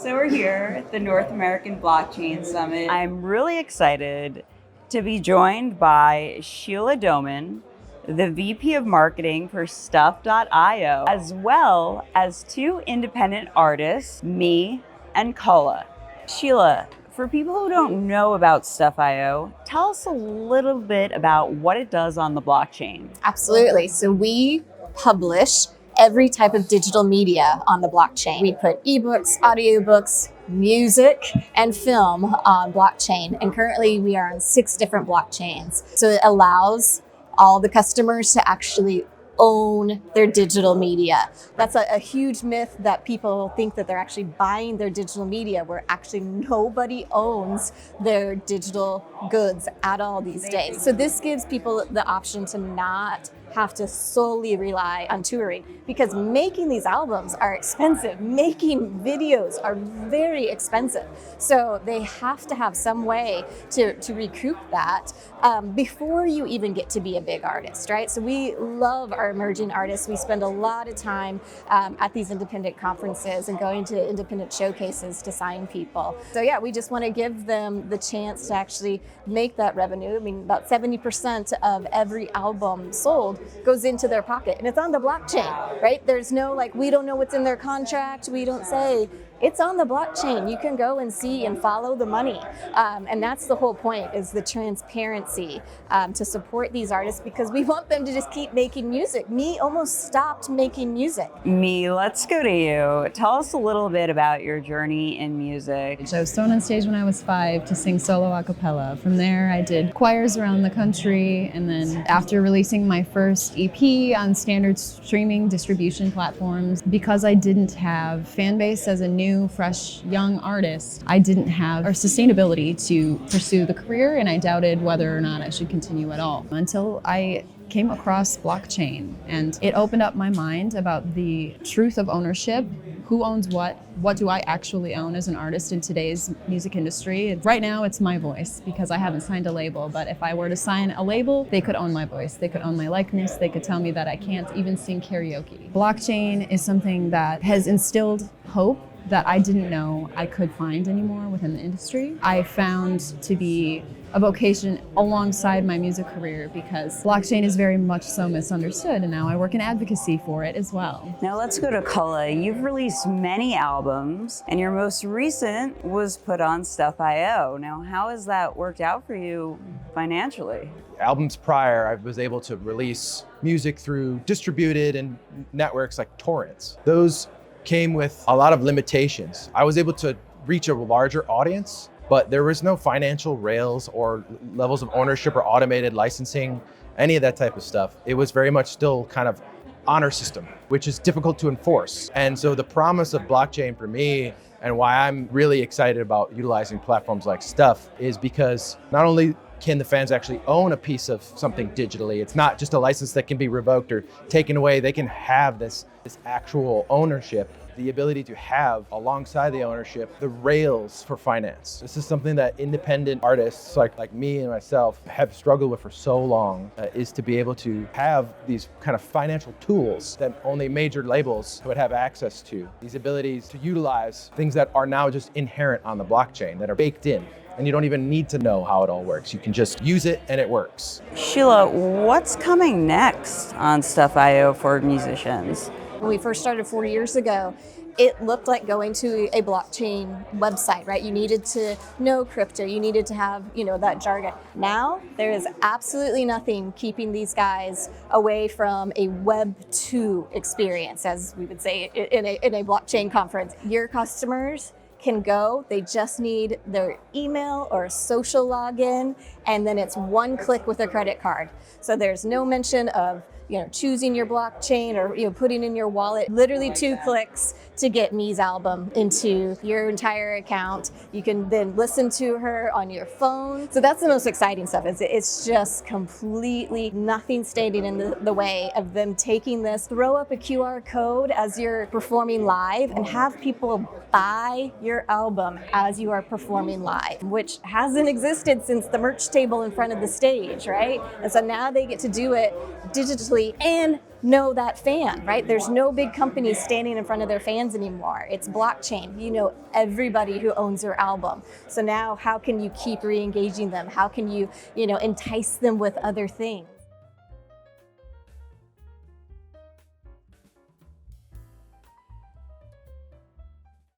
So we're here at the North American Blockchain Summit. I'm really excited to be joined by Sheila Dohmann, the VP of Marketing for Stuff.io, as well as two independent artists, me and Cullah. Sheila, for people who don't know about Stuff.io, tell us a little bit about what it does on the blockchain. Absolutely. So we publish every type of digital media on the blockchain. We put ebooks, audiobooks, music, and film on blockchain. And currently we are on 6 different blockchains. So it allows all the customers to actually own their digital media. That's a huge myth that people think that they're actually buying their digital media, where actually nobody owns their digital goods at all these days. So this gives people the option to not have to solely rely on touring, because making these albums are expensive. Making videos are very expensive. So they have to have some way to recoup that before you even get to be a big artist, right? So we love our emerging artists. We spend a lot of time at these independent conferences and going to independent showcases to sign people. So yeah, we just want to give them the chance to actually make that revenue. I mean, about 70% of every album sold goes into their pocket, and it's on the blockchain, right? There's no we don't know what's in their contract. We don't say. It's on the blockchain. You can go and see and follow the money. And that's the whole point, is the transparency to support these artists, because we want them to just keep making music. Me almost stopped making music. Me, let's go to you. Tell us a little bit about your journey in music. I was thrown on stage when I was 5 to sing solo a cappella. From there, I did choirs around the country. And then after releasing my first EP on standard streaming distribution platforms, because I didn't have fan base as a new, fresh, young artist, I didn't have our sustainability to pursue the career, and I doubted whether or not I should continue at all until I came across blockchain, and it opened up my mind about the truth of ownership. Who owns what do I actually own as an artist in today's music industry? Right now it's my voice, because I haven't signed a label, but if I were to sign a label, they could own my voice, they could own my likeness, they could tell me that I can't even sing karaoke. Blockchain is something that has instilled hope that I didn't know I could find anymore within the industry. I found to be a vocation alongside my music career, because blockchain is very much so misunderstood, and now I work in advocacy for it as well. Now let's go to Cullah. You've released many albums, and your most recent was put on Stuff.io. Now, how has that worked out for you financially? Albums prior, I was able to release music through distributed and networks like torrents. Those came with a lot of limitations. I was able to reach a larger audience, but there was no financial rails or levels of ownership or automated licensing, any of that type of stuff. It was very much still kind of honor system, which is difficult to enforce. And so the promise of blockchain for me, and why I'm really excited about utilizing platforms like Stuff, is because not only can the fans actually own a piece of something digitally, it's not just a license that can be revoked or taken away. They can have this actual ownership, the ability to have, alongside the ownership, the rails for finance. This is something that independent artists like me and myself have struggled with for so long, is to be able to have these kind of financial tools that only major labels would have access to. These abilities to utilize things that are now just inherent on the blockchain, that are baked in. And you don't even need to know how it all works. You can just use it and it works. Sheila, what's coming next on Stuff.io for musicians? When we first started 4 years ago, it looked like going to a blockchain website, right? You needed to know crypto, you needed to have, that jargon. Now, there is absolutely nothing keeping these guys away from a Web 2 experience, as we would say in a blockchain conference. Your customers can go, they just need their email or a social login, and then it's one click with a credit card. So there's no mention of choosing your blockchain or putting in your wallet. Literally 2 clicks to get Me's album into your entire account. You can then listen to her on your phone. So that's the most exciting stuff. It's just completely nothing standing in the way of them taking this, throw up a QR code as you're performing live, and have people buy your album as you are performing live, which hasn't existed since the merch table in front of the stage, right? And so now they get to do it digitally quickly and know that fan, right? There's no big company standing in front of their fans anymore. It's blockchain. You know everybody who owns your album. So now how can you keep re-engaging them? How can you, entice them with other things?